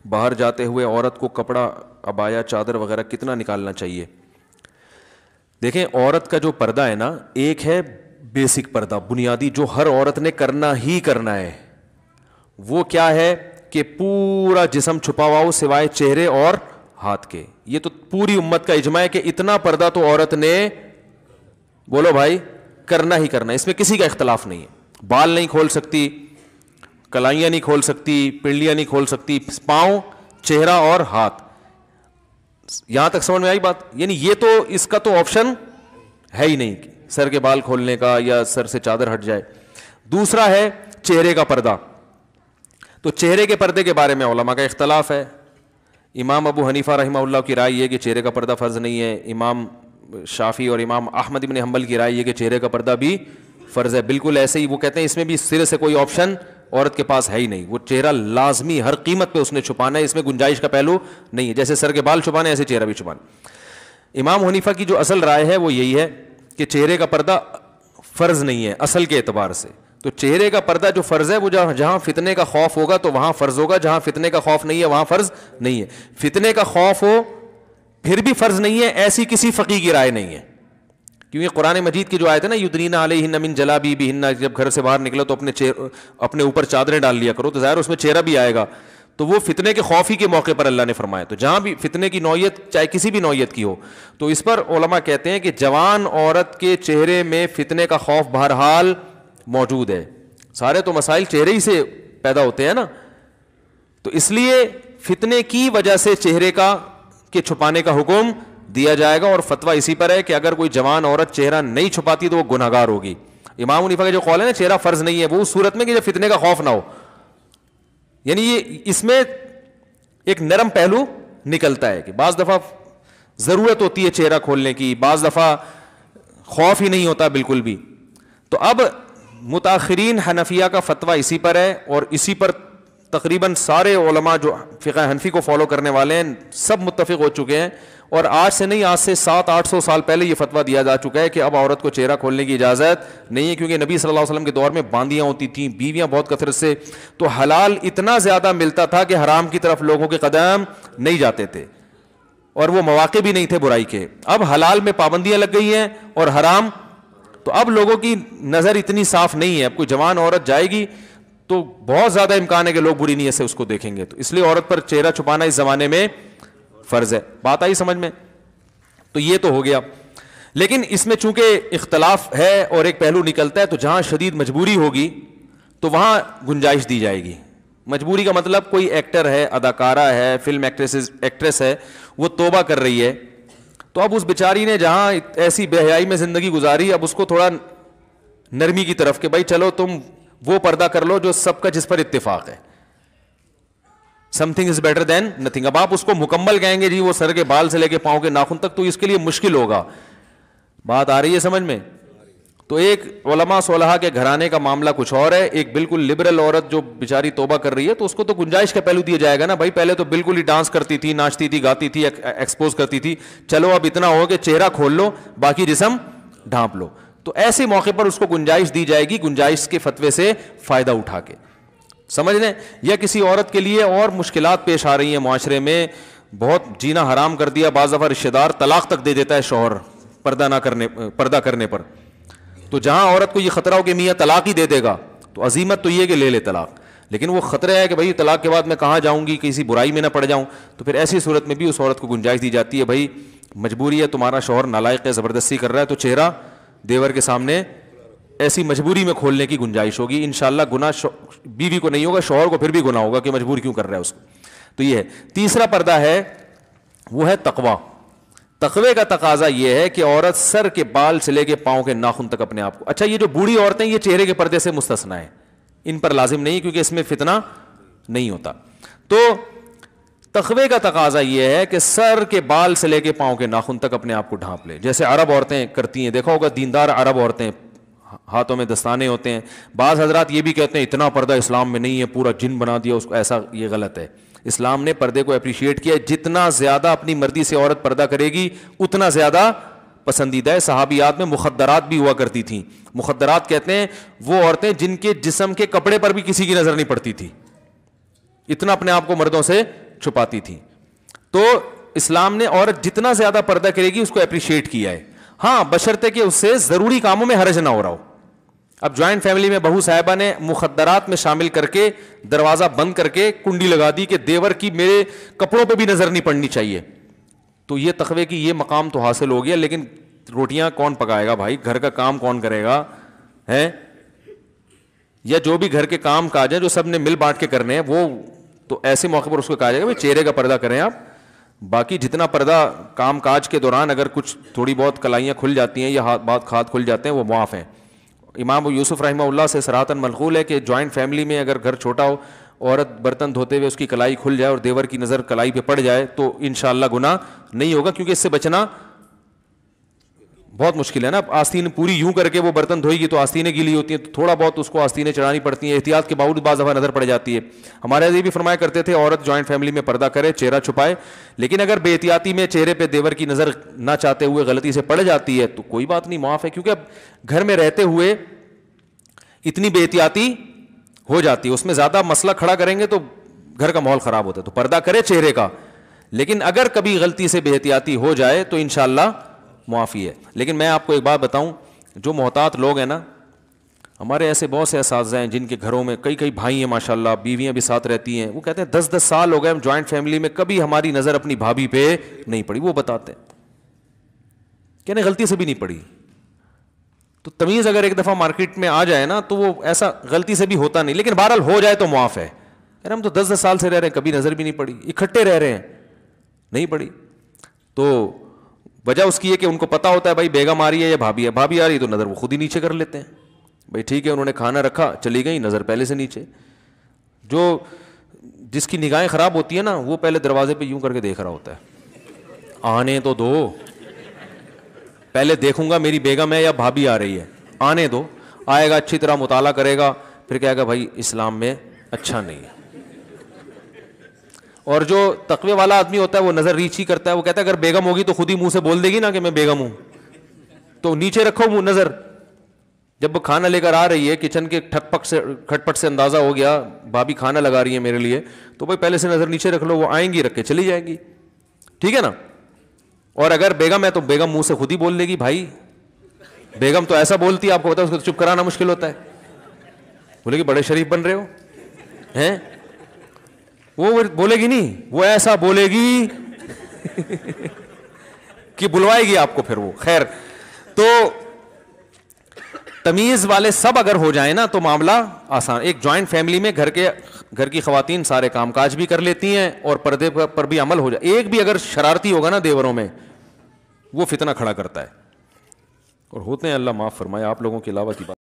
باہر جاتے ہوئے عورت کو کپڑا, عبایا, چادر وغیرہ کتنا نکالنا چاہیے؟ دیکھیں عورت کا جو پردہ ہے نا, ایک ہے بیسک پردہ, بنیادی, جو ہر عورت نے کرنا ہی کرنا ہے. وہ کیا ہے کہ پورا جسم چھپا ہوا ہو سوائے چہرے اور ہاتھ کے. یہ تو پوری امت کا اجماع ہے کہ اتنا پردہ تو عورت نے, بولو بھائی, کرنا ہی کرنا ہے. اس میں کسی کا اختلاف نہیں ہے. بال نہیں کھول سکتی, کلائیاں نہیں کھول سکتی, پنڈلیاں نہیں کھول سکتی, پاؤں, چہرہ اور ہاتھ. یہاں تک سمجھ میں آئی بات؟ یعنی یہ تو اس کا تو آپشن ہے ہی نہیں سر کے بال کھولنے کا یا سر سے چادر ہٹ جائے. دوسرا ہے چہرے کا پردہ. تو چہرے کے پردے کے بارے میں علماء کا اختلاف ہے. امام ابو حنیفہ رحمہ اللہ کی رائے یہ کہ چہرے کا پردہ فرض نہیں ہے. امام شافعی اور امام احمد بن حنبل کی رائے یہ کہ چہرے کا پردہ بھی فرض ہے. بالکل ایسے ہی وہ کہتے ہیں اس میں بھی سرے سے کوئی آپشن عورت کے پاس ہے ہی نہیں. وہ چہرہ لازمی ہر قیمت پہ اس نے چھپانا ہے, اس میں گنجائش کا پہلو نہیں ہے. جیسے سر کے بال چھپانے ایسے چہرہ بھی چھپانا. امام حنیفہ کی جو اصل رائے ہے وہ یہی ہے کہ چہرے کا پردہ فرض نہیں ہے اصل کے اعتبار سے. تو چہرے کا پردہ جو فرض ہے وہ جہاں فتنے کا خوف ہوگا تو وہاں فرض ہوگا, جہاں فتنے کا خوف نہیں ہے وہاں فرض نہیں ہے. فتنے کا خوف ہو پھر بھی فرض نہیں ہے, ایسی کسی فقیہ کی رائے نہیں ہے. کیونکہ قرآن مجید کی جو آیت ہے نا, یدنین علیہن من جلابیبہن, جب گھر سے باہر نکلو تو اپنے اوپر چادریں ڈال لیا کرو, تو ظاہر اس میں چہرہ بھی آئے گا. تو وہ فتنے کے خوف ہی کے موقع پر اللہ نے فرمایا. تو جہاں بھی فتنے کی نوعیت چاہے کسی بھی نوعیت کی ہو, تو اس پر علماء کہتے ہیں کہ جوان عورت کے چہرے میں فتنے کا خوف بہرحال موجود ہے. سارے تو مسائل چہرے ہی سے پیدا ہوتے ہیں نا, تو اس لیے فتنے کی وجہ سے چہرے کے چھپانے کا حکم دیا جائے گا. اور فتویٰ اسی پر ہے کہ اگر کوئی جوان عورت چہرہ نہیں چھپاتی تو وہ گنہگار ہوگی. امام حنیفہ کا جو قول ہے نا چہرہ فرض نہیں ہے, وہ اس صورت میں کہ جب فتنے کا خوف نہ ہو. یعنی یہ اس میں ایک نرم پہلو نکلتا ہے کہ بعض دفعہ ضرورت ہوتی ہے چہرہ کھولنے کی, بعض دفعہ خوف ہی نہیں ہوتا بالکل بھی. تو اب متاخرین حنفیہ کا فتویٰ اسی پر ہے, اور اسی پر تقریباً سارے علماء جو فقہ حنفی کو فالو کرنے والے ہیں سب متفق ہو چکے ہیں. اور آج سے نہیں, آج سے 700-800 سال پہلے یہ فتویٰ دیا جا چکا ہے کہ اب عورت کو چہرہ کھولنے کی اجازت نہیں ہے. کیونکہ نبی صلی اللہ علیہ وسلم کے دور میں باندیاں ہوتی تھیں, بیویاں بہت کثرت سے, تو حلال اتنا زیادہ ملتا تھا کہ حرام کی طرف لوگوں کے قدم نہیں جاتے تھے, اور وہ مواقع بھی نہیں تھے برائی کے. اب حلال میں پابندیاں لگ گئی ہیں اور حرام, تو اب لوگوں کی نظر اتنی صاف نہیں ہے. اب کوئی جوان عورت جائے گی تو بہت زیادہ امکان ہے کہ لوگ بری نیت سے اس کو دیکھیں گے. تو اس لیے عورت پر چہرہ چھپانا اس زمانے میں فرض ہے. بات آئی سمجھ میں؟ تو یہ تو ہو گیا. لیکن اس میں چونکہ اختلاف ہے اور ایک پہلو نکلتا ہے, تو جہاں شدید مجبوری ہوگی تو وہاں گنجائش دی جائے گی. مجبوری کا مطلب کوئی ایکٹر ہے, اداکارہ ہے, فلم ایکٹریس ہے, وہ توبہ کر رہی ہے, تو اب اس بیچاری نے جہاں ایسی بے حیائی میں زندگی گزاری, اب اس کو تھوڑا نرمی کی طرف کہ بھائی چلو تم وہ پردہ کر لو جو سب کا جس پر اتفاق ہے. something is better than nothing. اب آپ اس کو مکمل کہیں گے جی وہ سر کے بال سے لے کے پاؤں کے ناخن تک, تو اس کے لیے مشکل ہوگا. بات آ رہی ہے سمجھ میں؟ تو ایک علماء صلحاء کے گھرانے کا معاملہ کچھ اور ہے, ایک بالکل لبرل عورت جو بیچاری توبہ کر رہی ہے, تو اس کو تو گنجائش کا پہلو دیا جائے گا نا. بھائی پہلے تو بالکل ہی ڈانس کرتی تھی, ناچتی تھی, گاتی تھی, ایکسپوز کرتی تھی, چلو اب اتنا ہو کہ چہرہ کھول لو, باقی جسم ڈھانپ لو. تو ایسے موقع پر اس کو گنجائش دی جائے گی, گنجائش کے فتوے سے فائدہ اٹھا کے, سمجھ لیں. یا کسی عورت کے لیے اور مشکلات پیش آ رہی ہیں معاشرے میں, بہت جینا حرام کر دیا, بعض دفعہ رشتہ دار طلاق تک دے دیتا ہے شوہر پردہ کرنے پر. تو جہاں عورت کو یہ خطرہ ہو کہ میاں طلاق ہی دے دے گا, تو عزیمت تو یہ کہ لے لے طلاق. لیکن وہ خطرہ ہے کہ بھائی طلاق کے بعد میں کہاں جاؤں گی, کسی برائی میں نہ پڑ جاؤں, تو پھر ایسی صورت میں بھی اس عورت کو گنجائش دی جاتی ہے, بھائی مجبوری ہے, تمہارا شوہر نالائق ہے, زبردستی کر رہا ہے, تو چہرہ دیور کے سامنے ایسی مجبوری میں کھولنے کی گنجائش ہوگی. انشاءاللہ گناہ بیوی کو نہیں ہوگا, شوہر کو پھر بھی گناہ ہوگا کہ مجبور کیوں کر رہا ہے اس کو. تو یہ ہے. تیسرا پردہ ہے وہ ہے تقویٰ. تقوی کا تقاضا یہ ہے کہ عورت سر کے بال سے لے کے پاؤں کے ناخن تک اپنے آپ کو, اچھا یہ جو بوڑھی عورتیں یہ چہرے کے پردے سے مستثنا ہے, ان پر لازم نہیں کیونکہ اس میں فتنہ نہیں ہوتا. تو تقوی کا تقاضا یہ ہے کہ سر کے بال سے لے کے پاؤں کے ناخن تک اپنے آپ کو ڈھانپ لے, جیسے عرب عورتیں کرتی ہیں. دیکھا ہوگا دیندار عرب عورتیں, ہاتھوں میں دستانے ہوتے ہیں. بعض حضرات یہ بھی کہتے ہیں اتنا پردہ اسلام میں نہیں ہے, پورا جن بنا دیا اس کو, ایسا یہ غلط ہے. اسلام نے پردے کو اپریشیٹ کیا, جتنا زیادہ اپنی مرضی سے عورت پردہ کرے گی اتنا زیادہ پسندیدہ ہے. صحابیات میں مخدرات بھی ہوا کرتی تھیں. مخدرات کہتے ہیں وہ عورتیں جن کے جسم کے کپڑے پر بھی کسی کی نظر نہیں پڑتی تھی, اتنا اپنے آپ کو مردوں سے چھپاتی تھی. تو اسلام نے عورت جتنا زیادہ پردہ کرے گی اس کو اپریشیٹ کیا ہے. ہاں بشرطے کہ اس سے ضروری کاموں میں حرج نہ ہو رہا ہو. اب جوائنٹ فیملی میں بہو صاحبہ نے مخدرات میں شامل کر کے دروازہ بند کر کے کنڈی لگا دی کہ دیور کی میرے کپڑوں پہ بھی نظر نہیں پڑنی چاہیے, تو یہ تقوی کی یہ مقام تو حاصل ہو گیا, لیکن روٹیاں کون پکائے گا بھائی, گھر کا کام کون کرے گا ہے, یا جو بھی گھر کے کام کاج ہیں جو سب نے مل بانٹ کے کرنے ہیں, وہ تو ایسے موقع پر اس کو کہا جائے گا بھائی چہرے کا پردہ کریں آپ. باقی جتنا پردہ کام کاج کے دوران اگر کچھ تھوڑی بہت کلائیاں کھل جاتی ہیں یا ہاتھ کھل جاتے ہیں وہ معاف ہیں. امام یوسف رحمہ اللہ سے صراحتاً منقول ہے کہ جوائنٹ فیملی میں اگر گھر چھوٹا ہو, عورت برتن دھوتے ہوئے اس کی کلائی کھل جائے اور دیور کی نظر کلائی پہ پڑ جائے تو انشاءاللہ گناہ نہیں ہوگا, کیونکہ اس سے بچنا بہت مشکل ہے نا. آستین پوری یوں کر کے وہ برتن دھوئے گی تو آستینیں گیلی ہوتی ہیں, تو تھوڑا بہت اس کو آستینیں چڑھانی پڑتی ہیں, احتیاط کے باوجود بعض دفعہ نظر پڑ جاتی ہے. ہمارے یہ بھی فرمایا کرتے تھے عورت جوائنٹ فیملی میں پردہ کرے, چہرہ چھپائے, لیکن اگر بے احتیاطی میں چہرے پہ دیور کی نظر نہ چاہتے ہوئے غلطی سے پڑ جاتی ہے تو کوئی بات نہیں, معاف ہے. کیونکہ اب گھر میں رہتے ہوئے اتنی بے احتیاطی ہو جاتی ہے, اس میں زیادہ مسئلہ کھڑا کریں گے تو گھر کا ماحول خراب ہوتا ہے. تو پردہ کرے چہرے کا, لیکن اگر کبھی غلطی سے بے احتیاطی ہو جائے تو انشاءاللہ معافی ہے. لیکن میں آپ کو ایک بات بتاؤں, جو محتاط لوگ ہیں نا, ہمارے ایسے بہت سے اساتذہ ہیں جن کے گھروں میں کئی بھائی ہیں ماشاءاللہ, بیویاں بھی ساتھ رہتی ہیں, وہ کہتے ہیں 10 سال ہو گئے ہم جوائنٹ فیملی میں کبھی ہماری نظر اپنی بھابھی پہ نہیں پڑی. وہ بتاتے ہیں کہنے غلطی سے بھی نہیں پڑی. تو تمیز اگر ایک دفعہ مارکیٹ میں آ جائے نا تو وہ ایسا غلطی سے بھی ہوتا نہیں, لیکن بہرحال ہو جائے تو معاف ہے. یار ہم تو 10 سال سے رہ رہے ہیں کبھی نظر بھی نہیں پڑی, اکٹھے رہ رہے ہیں نہیں پڑی. تو وجہ اس کی ہے کہ ان کو پتا ہوتا ہے بھائی بیگم آ رہی ہے یا بھابھی ہے, بھابھی آ رہی ہے تو نظر وہ خود ہی نیچے کر لیتے ہیں. بھائی ٹھیک ہے انہوں نے کھانا رکھا چلی گئی, نظر پہلے سے نیچے. جو جس کی نگاہیں خراب ہوتی ہیں نا وہ پہلے دروازے پہ یوں کر کے دیکھ رہا ہوتا ہے, آنے تو دو, پہلے دیکھوں گا میری بیگم ہے یا بھابھی آ رہی ہے, آنے دو. آئے گا اچھی طرح مطالعہ کرے گا, پھر کہے گا بھائی اسلام میں اچھا نہیں ہے. اور جو تقوی والا آدمی ہوتا ہے وہ نظر ریچ ہی کرتا ہے, وہ کہتا ہے اگر بیگم ہوگی تو خود ہی منہ سے بول دے گی نا کہ میں بیگم ہوں, تو نیچے رکھو منہ نظر. جب وہ کھانا لے کر آ رہی ہے کچن کے کھٹ پٹ سے اندازہ ہو گیا بھابھی کھانا لگا رہی ہے میرے لیے, تو بھائی پہلے سے نظر نیچے رکھ لو, وہ آئیں گی رکھ کے چلی جائیں گی, ٹھیک ہے نا. اور اگر بیگم ہے تو بیگم منہ سے خود ہی بول لے گی, بھائی بیگم تو ایسا بولتی ہے آپ کو پتا ہے اس کو چپ کرانا مشکل ہوتا ہے. بولے گی بڑے شریف بن رہے ہو ہیں, وہ بولے گی نہیں, وہ ایسا بولے گی کہ بلوائے گی آپ کو پھر وہ. خیر, تو تمیز والے سب اگر ہو جائیں نا تو معاملہ آسان. ایک جوائنٹ فیملی میں گھر کی خواتین سارے کام کاج بھی کر لیتی ہیں اور پردے پر بھی عمل ہو جائے. ایک بھی اگر شرارتی ہوگا نا دیوروں میں وہ فتنہ کھڑا کرتا ہے, اور ہوتے ہیں, اللہ معاف فرمائے, آپ لوگوں کے علاوہ کی بات.